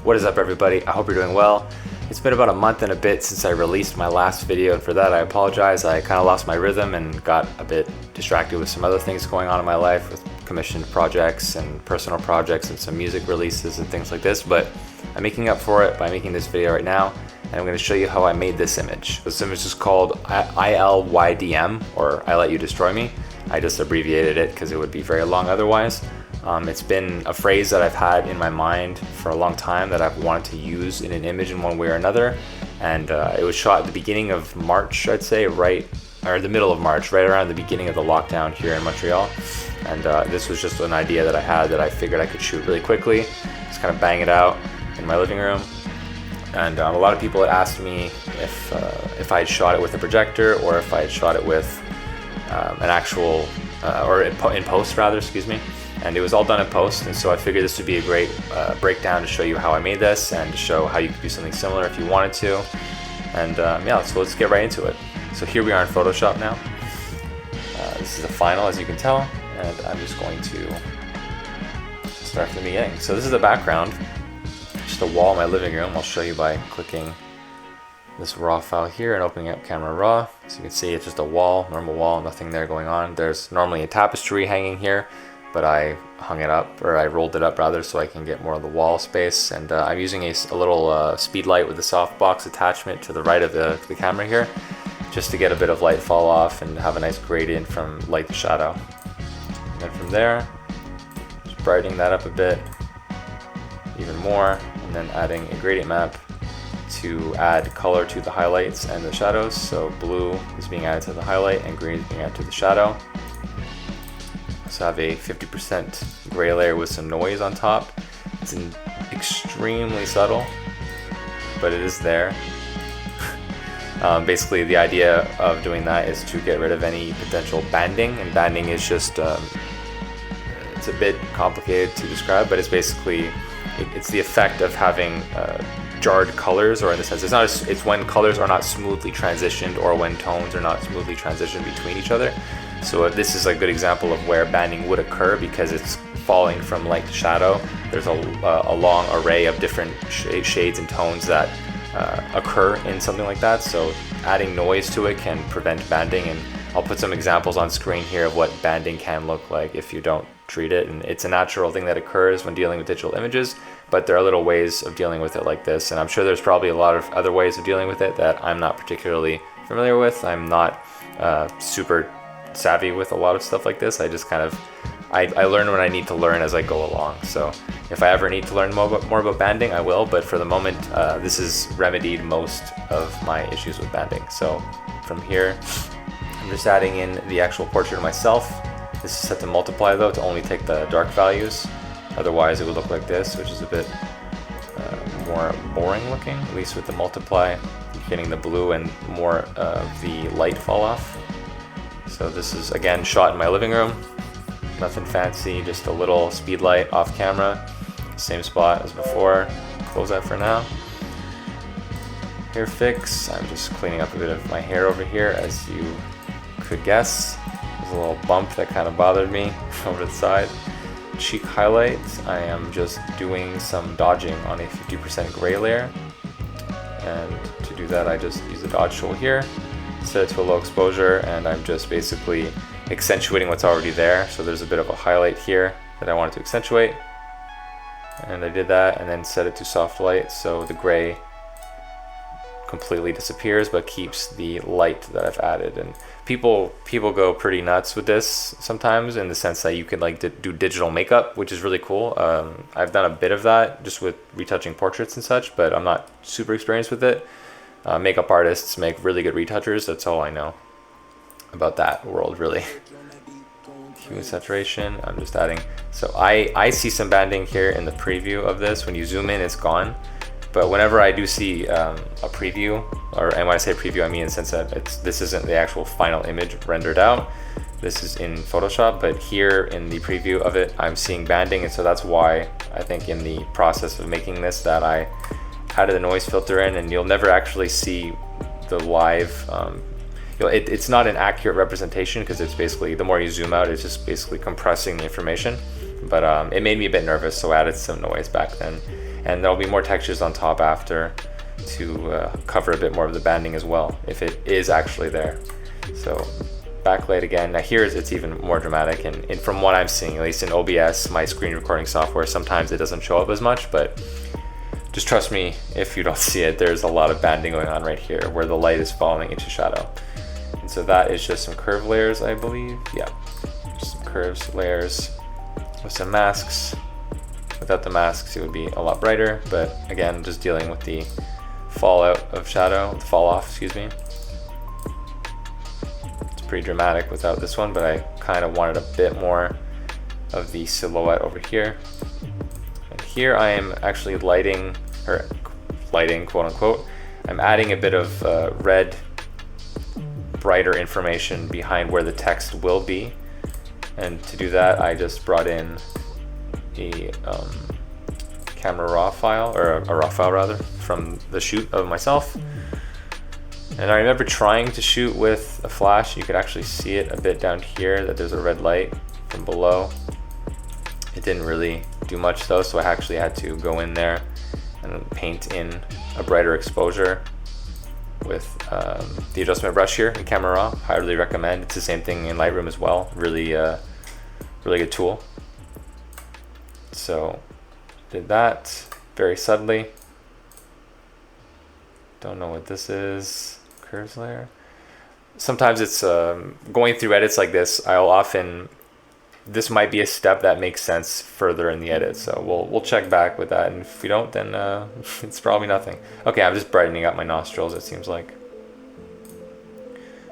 What is up, everybody? I hope you're doing well. It's been about a month and a bit since I released my last video, and for that I apologize. I kind of lost my rhythm and got a bit distracted with some other things going on in my life with commissioned projects and personal projects and some music releases and things like this, but I'm making up for it by making this video right now, and I'm going to show you how I made this image. This image is called ILYDM, or I Let You Destroy Me. I just abbreviated it because it would be very long otherwise. It's been a phrase that I've had in my mind for a long time that I've wanted to use in an image in one way or another, and it was shot at the beginning of March, I'd say, the middle of March, right around the beginning of the lockdown here in Montreal. And this was just an idea that I had that I figured I could shoot really quickly, just kind of bang it out in my living room. And a lot of people had asked me if I had shot it with a projector or if I had shot it with an actual, or in post rather, excuse me. And it was all done in post, and so I figured this would be a great breakdown to show you how I made this and to show how you could do something similar if you wanted to. And yeah, so let's get right into it. So here we are in Photoshop now. This is the final, as you can tell, and I'm just going to start from the beginning. So this is the background, just a wall in my living room. I'll show you by clicking this raw file here and opening up Camera Raw. So you can see it's just a wall, normal wall, nothing there going on. There's normally a tapestry hanging here, but I hung it up, or I rolled it up rather, so I can get more of the wall space. And I'm using a little speed light with a softbox attachment to the right of the camera here, just to get a bit of light fall off and have a nice gradient from light to shadow. And then from there, just brightening that up a bit, even more, and then adding a gradient map to add color to the highlights and the shadows. So blue is being added to the highlight and green is being added to the shadow. So I have a 50% gray layer with some noise on top. It's extremely subtle, but it is there. Basically, the idea of doing that is to get rid of any potential banding, and banding is just, it's a bit complicated to describe, but it's basically, it's the effect of having jarred colors, or in the sense, it's when colors are not smoothly transitioned or when tones are not smoothly transitioned between each other. So this is a good example of where banding would occur because it's falling from light to shadow. There's a long array of different shades and tones that occur in something like that. So adding noise to it can prevent banding, and I'll put some examples on screen here of what banding can look like if you don't treat it. And it's a natural thing that occurs when dealing with digital images, but there are little ways of dealing with it like this. And I'm sure there's probably a lot of other ways of dealing with it that I'm not particularly familiar with. I'm not super savvy with a lot of stuff like this. I just kind of, I learn when I need to learn as I go along. So if I ever need to learn more about banding, I will, but for the moment, this has remedied most of my issues with banding. So from here, I'm just adding in the actual portrait of myself. This is set to multiply though, to only take the dark values. Otherwise it would look like this, which is a bit more boring looking, at least with the multiply. You're getting the blue and more of the light fall off. So this is, again, shot in my living room. Nothing fancy, just a little speed light off camera. Same spot as before. Close that for now. Hair fix. I'm just cleaning up a bit of my hair over here, as you could guess. There's a little bump that kind of bothered me over the side. Cheek highlight. I am just doing some dodging on a 50% gray layer. And to do that, I just use the dodge tool here. Set it to a low exposure, and I'm just basically accentuating what's already there. So there's a bit of a highlight here that I wanted to accentuate, and I did that, and then set it to soft light so the gray completely disappears but keeps the light that I've added. And people go pretty nuts with this sometimes, in the sense that you can like do digital makeup, which is really cool. I've done a bit of that just with retouching portraits and such, but I'm not super experienced with it. Makeup artists make really good retouchers. That's all I know about that world, really. Hue and saturation, I'm just adding. So I see some banding here in the preview of this. When you zoom in, it's gone. But whenever I do see a preview, and when I say preview, I mean in the sense that this isn't the actual final image rendered out. This is in Photoshop, but here in the preview of it, I'm seeing banding, and so that's why I think in the process of making this that I added the noise filter in, and you'll never actually see the live, it's not an accurate representation because it's basically, the more you zoom out, it's just basically compressing the information. But it made me a bit nervous, so I added some noise back then. And there'll be more textures on top after to cover a bit more of the banding as well, if it is actually there. So backlight again. Now here it's even more dramatic, and from what I'm seeing, at least in OBS, my screen recording software, sometimes it doesn't show up as much, but just trust me if you don't see it, there's a lot of banding going on right here where the light is falling into shadow. And so that is just some curve layers, I believe. Yeah, just some curves layers with some masks. Without the masks, it would be a lot brighter, but again, just dealing with the fallout of shadow, the fall off, excuse me. It's pretty dramatic without this one, but I kind of wanted a bit more of the silhouette over here. And here I am actually lighting, quote unquote. I'm adding a bit of red, brighter information behind where the text will be. And to do that, I just brought in a camera raw file, or a raw file rather, from the shoot of myself. And I remember trying to shoot with a flash. You could actually see it a bit down here that there's a red light from below. It didn't really do much though, so I actually had to go in there and paint in a brighter exposure with the adjustment brush here in Camera Raw. Highly recommend. It's the same thing in Lightroom as well. Really good tool. So did that very subtly. Don't know what this is. Curves layer. Sometimes it's going through edits like this, this might be a step that makes sense further in the edit, so we'll check back with that, and if we don't, then it's probably nothing. Okay, I'm just brightening up my nostrils, it seems like.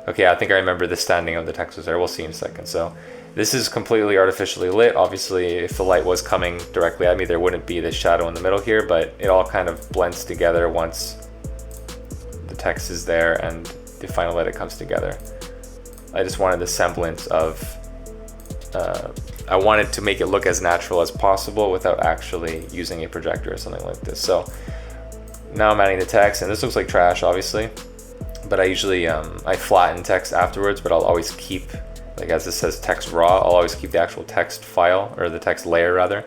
Okay, I think I remember the standing of the text was there. We'll see in a second. So this is completely artificially lit. Obviously, if the light was coming directly at me, there wouldn't be this shadow in the middle here, but it all kind of blends together once the text is there and the final edit comes together. I just wanted the semblance of I wanted to make it look as natural as possible without actually using a projector or something like this. So now I'm adding the text, and this looks like trash, obviously, but I usually I flatten text afterwards, but I'll always keep, like as it says text raw, I'll always keep the actual text file, or the text layer rather,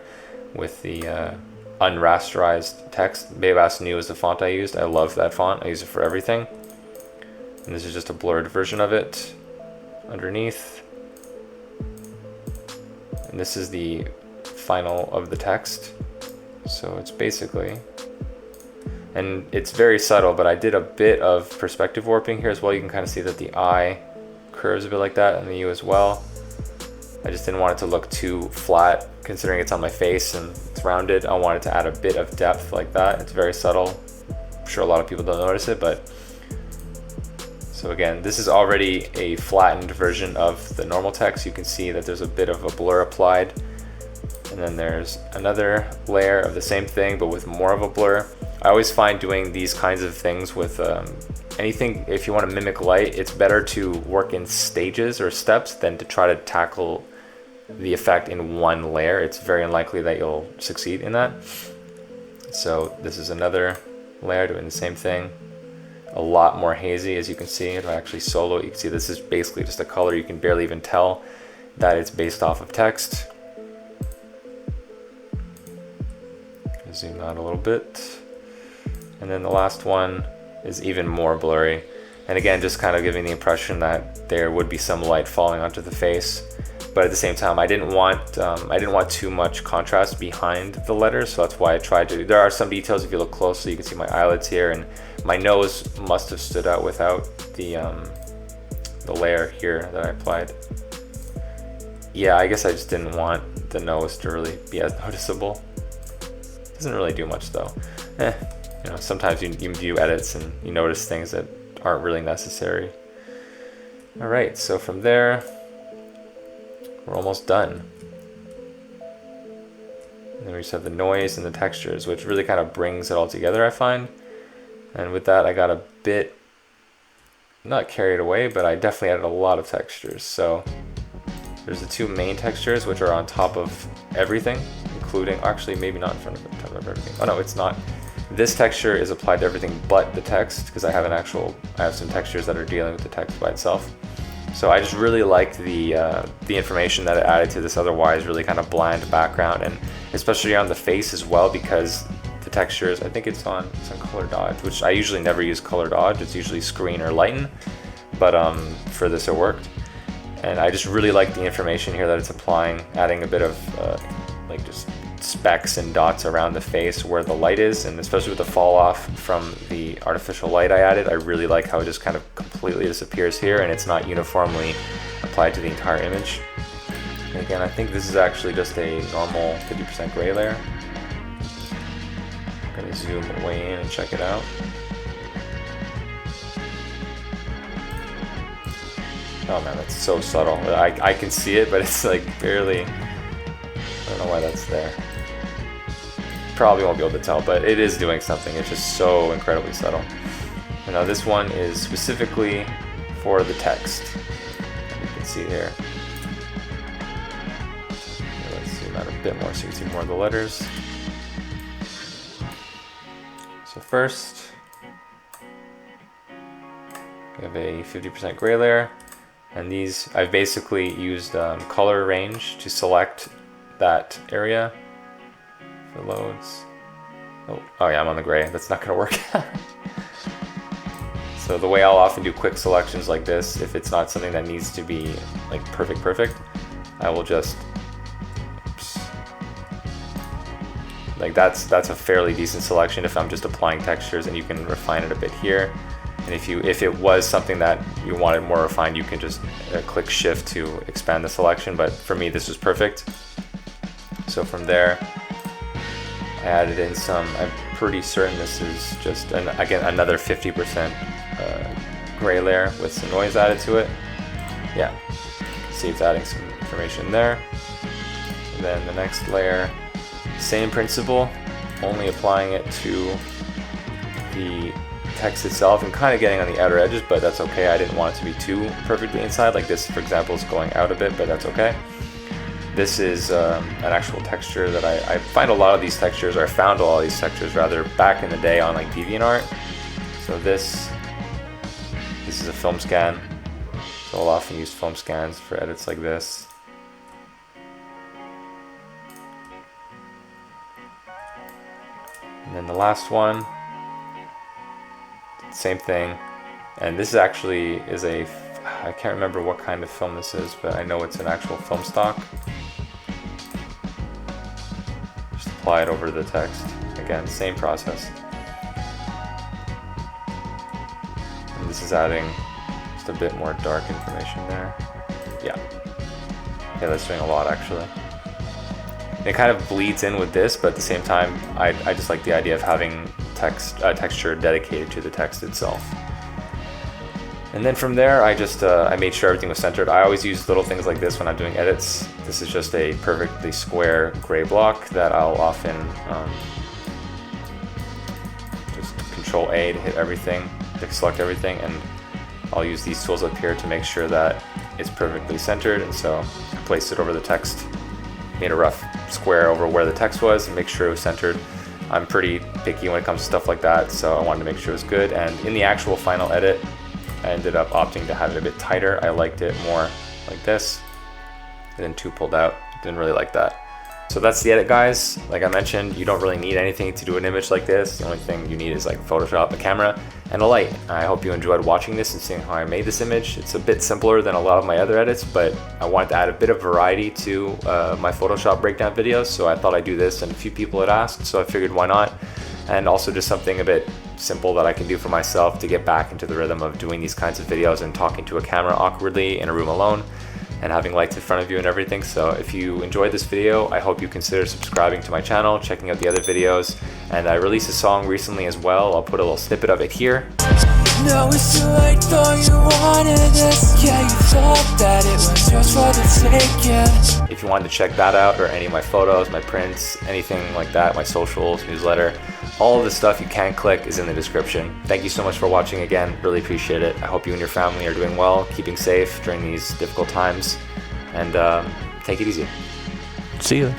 with the unrasterized text. Babass New is the font I used. I love that font. I use it for everything. And this is just a blurred version of it underneath. And this is the final of the text. So it's basically, and it's very subtle, but I did a bit of perspective warping here as well. You can kind of see that the eye curves a bit like that, and the U as well. I just didn't want it to look too flat, considering it's on my face and it's rounded. I wanted to add a bit of depth like that. It's very subtle. I'm sure a lot of people don't notice it, but so again, this is already a flattened version of the normal text. You can see that there's a bit of a blur applied. And then there's another layer of the same thing, but with more of a blur. I always find doing these kinds of things with anything, if you want to mimic light, it's better to work in stages or steps than to try to tackle the effect in one layer. It's very unlikely that you'll succeed in that. So this is another layer doing the same thing. A lot more hazy, as you can see. If I actually solo it, you can see this is basically just a color. You can barely even tell that it's based off of text. Zoom out a little bit. And then the last one is even more blurry. And again, just kind of giving the impression that there would be some light falling onto the face. But at the same time, I didn't want too much contrast behind the letters, so that's why I tried to. There are some details if you look closely. You can see my eyelids here, and my nose must have stood out without the layer here that I applied. Yeah, I guess I just didn't want the nose to really be as noticeable. Doesn't really do much though. You know, sometimes you do edits and you notice things that aren't really necessary. All right, so from there, we're almost done. And then we just have the noise and the textures, which really kind of brings it all together, I find. And with that, I got a bit, not carried away, but I definitely added a lot of textures. So there's the two main textures, which are on top of everything, including, actually maybe not in front of top of everything. Oh no, it's not. This texture is applied to everything but the text, because I have some textures that are dealing with the text by itself. So I just really liked the information that it added to this otherwise really kind of bland background, and especially on the face as well, because the textures. I think it's on color dodge, which I usually never use color dodge. It's usually screen or lighten, but for this it worked. And I just really like the information here that it's applying, adding a bit of like just specks and dots around the face where the light is, and especially with the fall off from the artificial light I added, I really like how it just kind of completely disappears here and it's not uniformly applied to the entire image. And again, I think this is actually just a normal 50% gray layer. I'm gonna zoom way in and check it out. Oh man, that's so subtle. I can see it, but it's like barely, I don't know why that's there. Probably won't be able to tell, but it is doing something. It's just so incredibly subtle. And now this one is specifically for the text. You can see here. Let's zoom out a bit more so you can see more of the letters. So first, we have a 50% gray layer. And these, I've basically used color range to select that area. If it loads. Oh yeah, I'm on the gray. That's not gonna work. So the way I'll often do quick selections like this, if it's not something that needs to be like perfect, I will just, oops. Like that's a fairly decent selection if I'm just applying textures, and you can refine it a bit here. And if it was something that you wanted more refined, you can just click shift to expand the selection, but for me this was perfect. So from there I added in some, I'm pretty certain this is just again another 50% gray layer with some noise added to it. Yeah, see it's adding some information there. And then the next layer, same principle, only applying it to the text itself and kind of getting on the outer edges, but that's okay. I didn't want it to be too perfectly inside. Like this, for example, is going out a bit, but that's okay. This is an actual texture that I find a lot of these textures, or I found a lot of these textures rather, back in the day on like DeviantArt. So this is a film scan. So I'll often use film scans for edits like this. And then the last one, same thing, and this actually is a, I can't remember what kind of film this is, but I know it's an actual film stock. Just apply it over the text. Again, same process. And this is adding just a bit more dark information there. Yeah, that's doing a lot actually. It kind of bleeds in with this, but at the same time, I just like the idea of having texture dedicated to the text itself. And then from there, I just I made sure everything was centered. I always use little things like this when I'm doing edits. This is just a perfectly square gray block that I'll often just Control A to hit everything, to select everything, and I'll use these tools up here to make sure that it's perfectly centered. And so I placed it over the text, made a rough square over where the text was, and make sure it was centered. I'm pretty picky when it comes to stuff like that, so I wanted to make sure it was good. And in the actual final edit, I ended up opting to have it a bit tighter. I liked it more like this, and then two pulled out. Didn't really like that. So that's the edit, guys. Like I mentioned, you don't really need anything to do an image like this. The only thing you need is like Photoshop, a camera, and a light. I hope you enjoyed watching this and seeing how I made this image. It's a bit simpler than a lot of my other edits, but I wanted to add a bit of variety to my Photoshop breakdown videos, so I thought I'd do this, and a few people had asked, so I figured why not. And also just something a bit simple that I can do for myself to get back into the rhythm of doing these kinds of videos and talking to a camera awkwardly in a room alone, and having lights in front of you and everything. So if you enjoyed this video, I hope you consider subscribing to my channel, checking out the other videos. And I released a song recently as well. I'll put a little snippet of it here. No, it's too late though, you wanted this. Yeah, you thought that it was yours for the taking. If you wanted to check that out, or any of my photos, my prints, anything like that, my socials, newsletter, all of the stuff you can click is in the description. Thank you so much for watching again. Really appreciate it. I hope you and your family are doing well, keeping safe during these difficult times, and take it easy. See you.